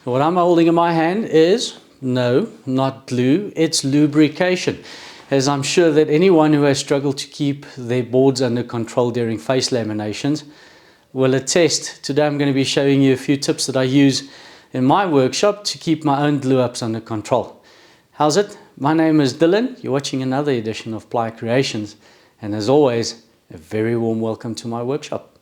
What I'm holding in my hand is, no, not glue, it's lubrication. As I'm sure that anyone who has struggled to keep their boards under control during face laminations will attest. Today I'm going to be showing you a few tips that I use in my workshop to keep my own glue ups under control. How's it? My name is Dylan. You're watching another edition of Ply Creations, and as always, a very warm welcome to my workshop.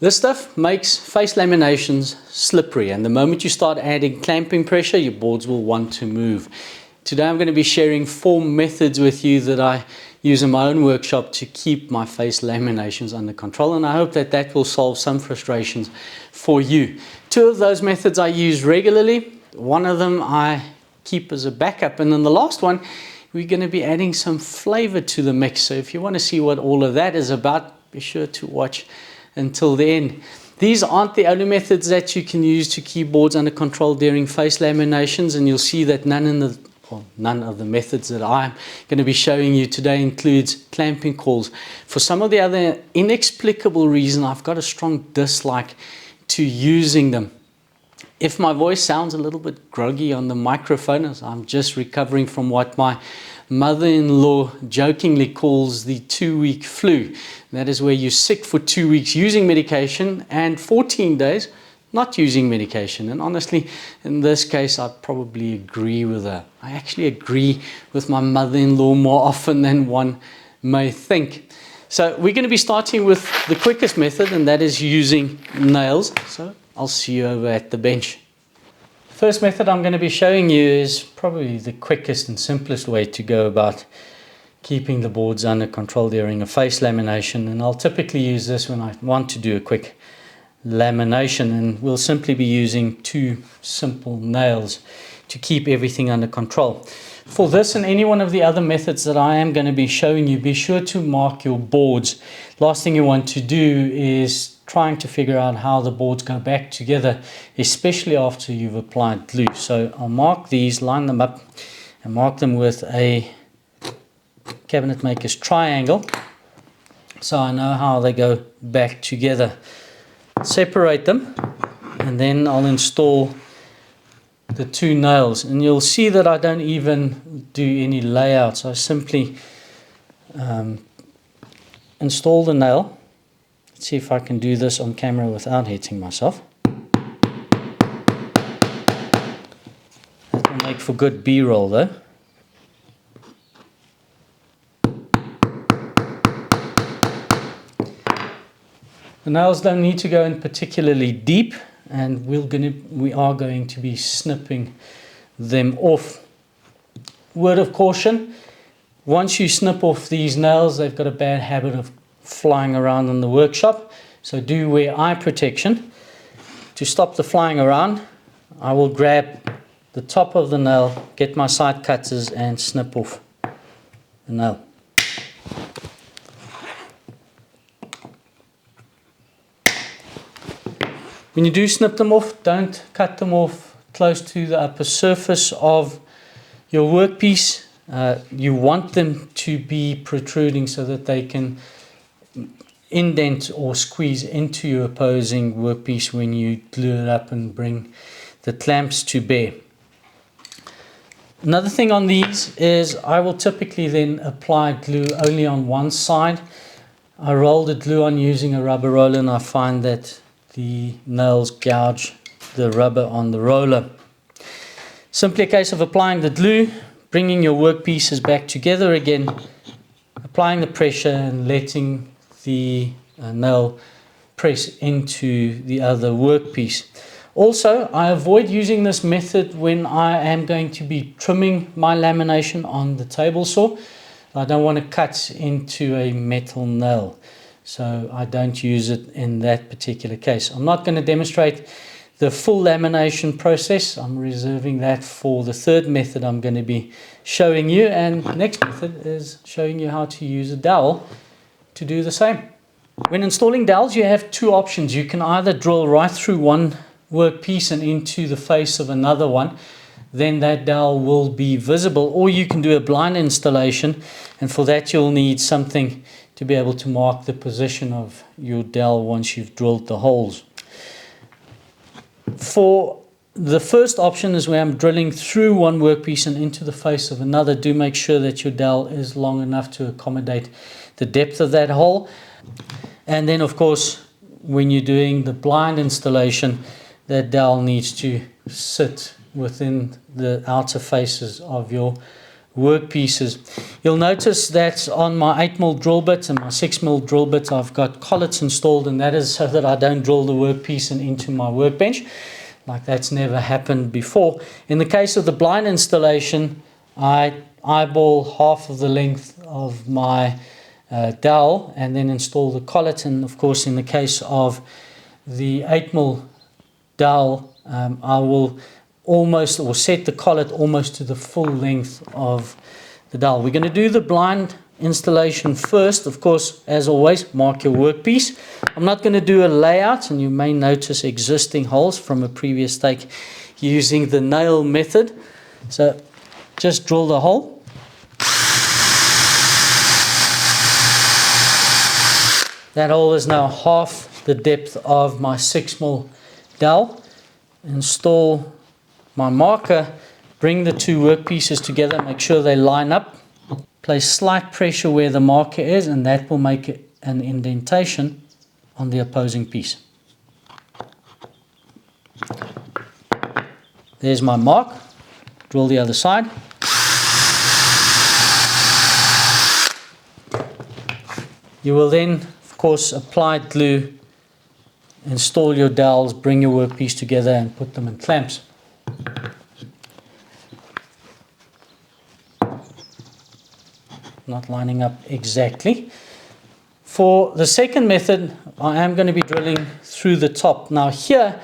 This stuff makes face laminations slippery, and the moment you start adding clamping pressure, your boards will want to move. Today I'm going to be sharing 4 methods with you that I use in my own workshop to keep my face laminations under control, and I hope that that will solve some frustrations for you. 2 of those methods I use regularly. One of them I keep as a backup, and then the last one we're going to be adding some flavor to the mix. So if you want to see what all of that is about, be sure to watch until the end. These aren't the only methods that you can use to keep boards under control during face laminations, and you'll see that none of the methods that I'm going to be showing you today includes clamping coils. For some of the other inexplicable reason, I've got a strong dislike to using them. If my voice sounds a little bit groggy on the microphone, as I'm just recovering from what my mother-in-law jokingly calls the 2-week flu. That is where you're sick for 2 weeks using medication and 14 days not using medication. And honestly, in this case, I probably agree with her. I actually agree with my mother-in-law more often than one may think. So we're going to be starting with the quickest method, and that is using nails. So I'll see you over at the bench. First method I'm going to be showing you is probably the quickest and simplest way to go about keeping the boards under control during a face lamination, and I'll typically use this when I want to do a quick lamination, and we'll simply be using 2 simple nails to keep everything under control. For this and any one of the other methods that I am going to be showing you, be sure to mark your boards. Last thing you want to do is trying to figure out how the boards go back together, especially after you've applied glue. So I'll mark these, line them up, and mark them with a cabinet maker's triangle so I know how they go back together. Separate them, and then I'll install the 2 nails, and you'll see that I don't even do any layouts. I simply install the nail. Let's see if I can do this on camera without hitting myself. That will make for good B-roll though. The nails don't need to go in particularly deep, and we are going to be snipping them off. Word of caution, once you snip off these nails, they've got a bad habit of flying around in the workshop, so do wear eye protection. To stop the flying around, I will grab the top of the nail, get my side cutters, and snip off the nail. When you do snip them off, don't cut them off close to the upper surface of your workpiece. You want them to be protruding so that they can indent or squeeze into your opposing workpiece when you glue it up and bring the clamps to bear. Another thing on these is I will typically then apply glue only on one side. I roll the glue on using a rubber roller, and I find that the nails gouge the rubber on the roller. Simply a case of applying the glue, bringing your workpieces back together again, applying the pressure and letting the nail press into the other workpiece. Also, I avoid using this method when I am going to be trimming my lamination on the table saw. I don't want to cut into a metal nail, so I don't use it in that particular case. I'm not going to demonstrate the full lamination process. I'm reserving that for the 3rd method I'm going to be showing you, and the next method is showing you how to use a dowel to do the same. When installing dowels, you have 2 options. You can either drill right through one workpiece and into the face of another one, then that dowel will be visible, or you can do a blind installation, and for that you'll need something to be able to mark the position of your dowel once you've drilled the holes. For the first option is where I'm drilling through one workpiece and into the face of another. Do make sure that your dowel is long enough to accommodate the depth of that hole. And then of course, when you're doing the blind installation, that dowel needs to sit within the outer faces of your workpieces. You'll notice that on my 8mm drill bit and my 6mm drill bit, I've got collets installed, and that is so that I don't drill the workpiece and into my workbench. Like that's never happened before. In the case of the blind installation, I eyeball half of the length of my dowel and then install the collet. And of course, in the case of the 8mm dowel, I will almost or set the collet almost to the full length of the dowel. We're going to do the blind installation first. Of course, as always, mark your workpiece. I'm not going to do a layout, and you may notice existing holes from a previous take using the nail method. So just drill the hole. That hole is now half the depth of my 6mm dowel. Install my marker, bring the two workpieces together, make sure they line up. Place slight pressure where the marker is, and that will make an indentation on the opposing piece. There's my mark. Drill the other side. You will then, of course, apply glue, install your dowels, bring your workpiece together and put them in clamps. Not lining up exactly. For the second method, I am going to be drilling through the top. Now here,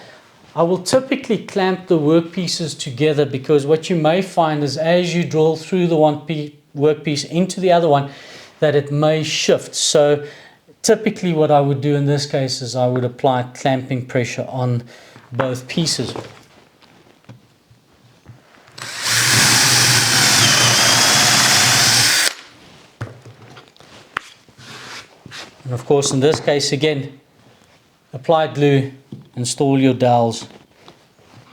I will typically clamp the workpieces together, because what you may find is as you drill through the one workpiece into the other one, that it may shift. So typically what I would do in this case is I would apply clamping pressure on both pieces. And of course, in this case again, apply glue, install your dowels,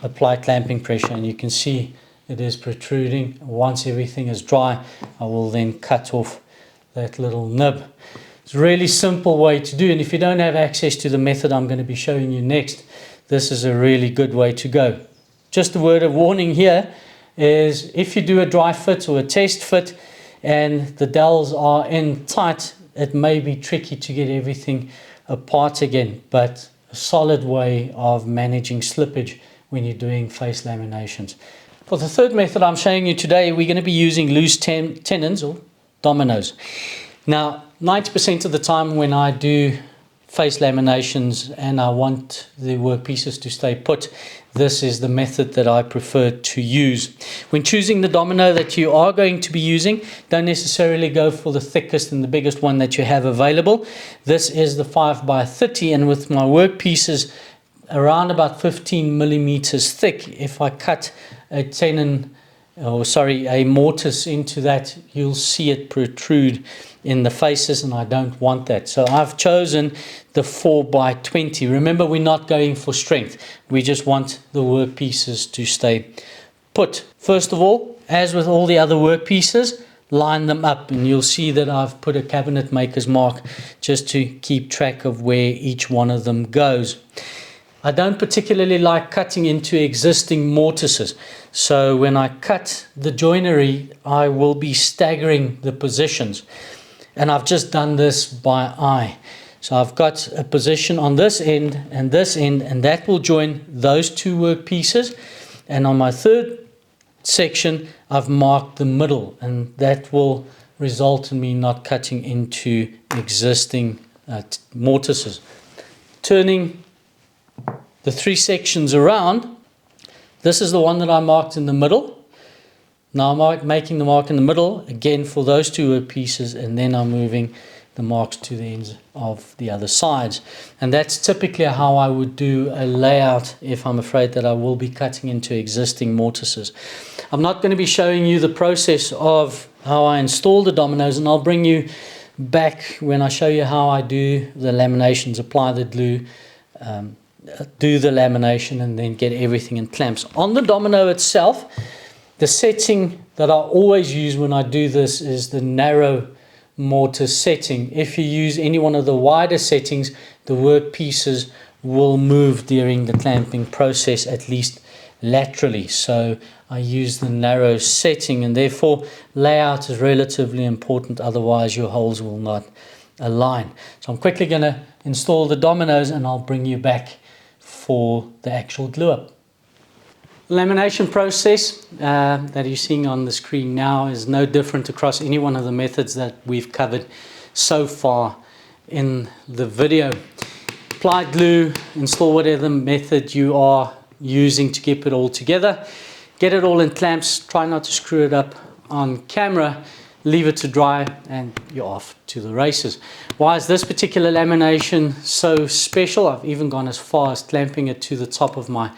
apply clamping pressure, and you can see it is protruding. Once everything is dry, I will then cut off that little nib. It's a really simple way to do, and if you don't have access to the method I'm going to be showing you next, this is a really good way to go. Just a word of warning here is if you do a dry fit or a test fit and the dowels are in tight, it may be tricky to get everything apart again, but a solid way of managing slippage when you're doing face laminations. For the third method I'm showing you today, we're going to be using loose tenons or Dominos. Now, 90% of the time when I do face laminations and I want the workpieces to stay put, this is the method that I prefer to use. When choosing the domino that you are going to be using, don't necessarily go for the thickest and the biggest one that you have available. This is the 5x30, and with my workpieces around about 15 millimeters thick, if I cut a a mortise into that, you'll see it protrude in the faces, and I don't want that. So I've chosen the 4x20. Remember, we're not going for strength. We just want the workpieces to stay put. First of all, as with all the other workpieces, line them up, and you'll see that I've put a cabinet maker's mark just to keep track of where each one of them goes. I don't particularly like cutting into existing mortises, so when I cut the joinery I will be staggering the positions, and I've just done this by eye. So I've got a position on this end, and that will join those two workpieces, and on my third section I've marked the middle, and that will result in me not cutting into existing mortises. Turning the three sections around, this is the one that I marked in the middle. Now I'm making the mark in the middle again for those two workpieces, and then I'm moving the marks to the ends of the other sides. And that's typically how I would do a layout if I'm afraid that I will be cutting into existing mortises. I'm not going to be showing you the process of how I install the dominoes, and I'll bring you back when I show you how I do the laminations, apply the glue, do the lamination, and then get everything in clamps. On the domino itself, the setting that I always use when I do this is the narrow mortar setting. If you use any one of the wider settings, the workpieces will move during the clamping process, at least laterally. So I use the narrow setting, and therefore layout is relatively important, otherwise your holes will not align. So I'm quickly going to install the dominoes and I'll bring you back for the actual glue up. Lamination process that you're seeing on the screen now is no different across any one of the methods that we've covered so far in the video. Apply glue, install whatever method you are using to keep it all together. Get it all in clamps, try not to screw it up on camera, leave it to dry, and you're off to the races. Why is this particular lamination so special? I've even gone as far as clamping it to the top of my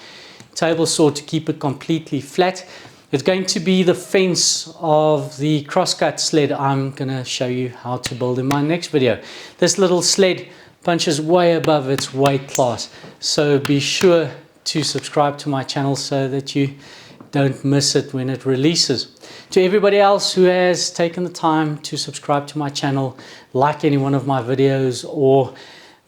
table saw to keep it completely flat. It's going to be the fence of the crosscut sled I'm going to show you how to build in my next video. This little sled punches way above its weight class, so be sure to subscribe to my channel so that you don't miss it when it releases. To everybody else who has taken the time to subscribe to my channel, like any one of my videos, or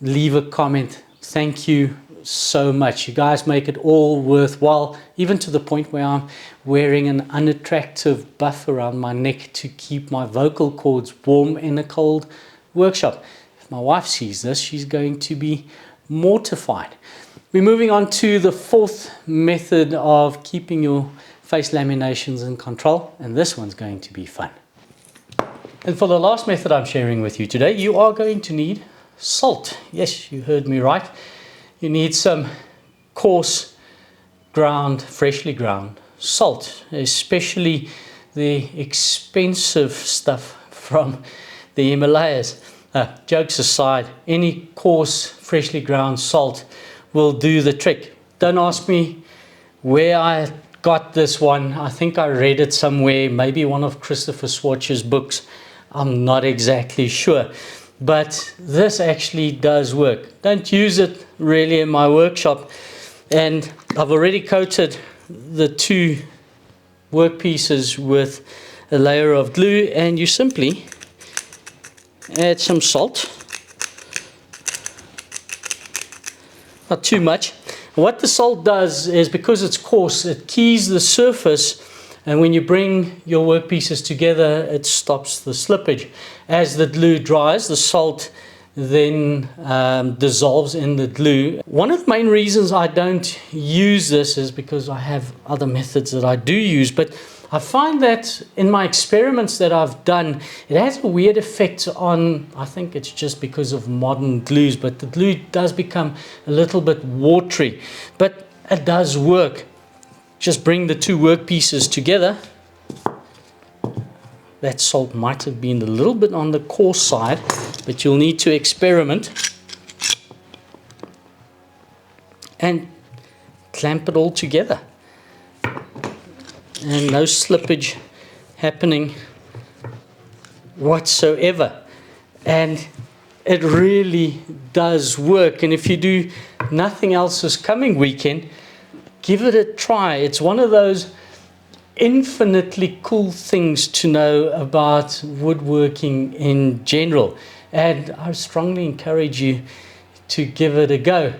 leave a comment, thank you so much. You guys make it all worthwhile, even to the point where I'm wearing an unattractive buff around my neck to keep my vocal cords warm in a cold workshop. If my wife sees this, she's going to be mortified. We're moving on to the fourth method of keeping your face laminations in control, and this one's going to be fun. And for the last method I'm sharing with you today, you are going to need salt. Yes, you heard me right. You need some coarse ground, freshly ground salt, especially the expensive stuff from the Himalayas. Jokes aside, any coarse, freshly ground salt will do the trick. Don't ask me where I got this one. I think I read it somewhere, maybe one of Christopher Swatch's books. I'm not exactly sure. But this actually does work. Don't use it really in my workshop. And I've already coated the two workpieces with a layer of glue, and you simply add some salt. Not too much. What the salt does is, because it's coarse, it keys the surface, and when you bring your workpieces together, it stops the slippage. As the glue dries, the salt then dissolves in the glue. One of the main reasons I don't use this is because I have other methods that I do use, but I find that in my experiments that I've done, it has a weird effect on, I think it's just because of modern glues, but the glue does become a little bit watery, but it does work. Just bring the two workpieces together. That salt might have been a little bit on the coarse side, but you'll need to experiment and clamp it all together. And no slippage happening whatsoever. And it really does work. And if you do nothing else this coming weekend, give it a try. It's one of those infinitely cool things to know about woodworking in general. And I strongly encourage you to give it a go.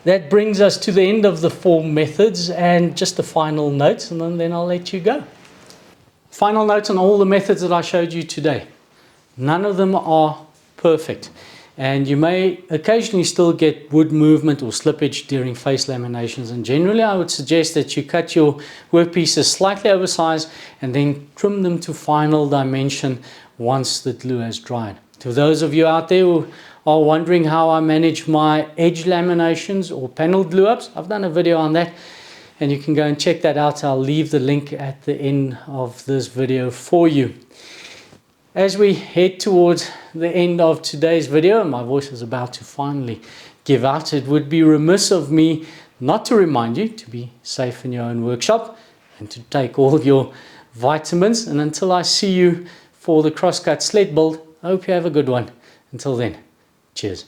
That brings us to the end of the four methods, and just the final notes, and then I'll let you go. Final notes on all the methods that I showed you today. None of them are perfect, and you may occasionally still get wood movement or slippage during face laminations, and generally I would suggest that you cut your workpieces slightly oversized and then trim them to final dimension once the glue has dried. To those of you out there who are wondering how I manage my edge laminations or panel glue ups, I've done a video on that, and you can go and check that out. I'll leave the link at the end of this video for you. As we head towards the end of today's video, and my voice is about to finally give out, it would be remiss of me not to remind you to be safe in your own workshop and to take all your vitamins. And until I see you for the crosscut sled build, I hope you have a good one. Until then, cheers.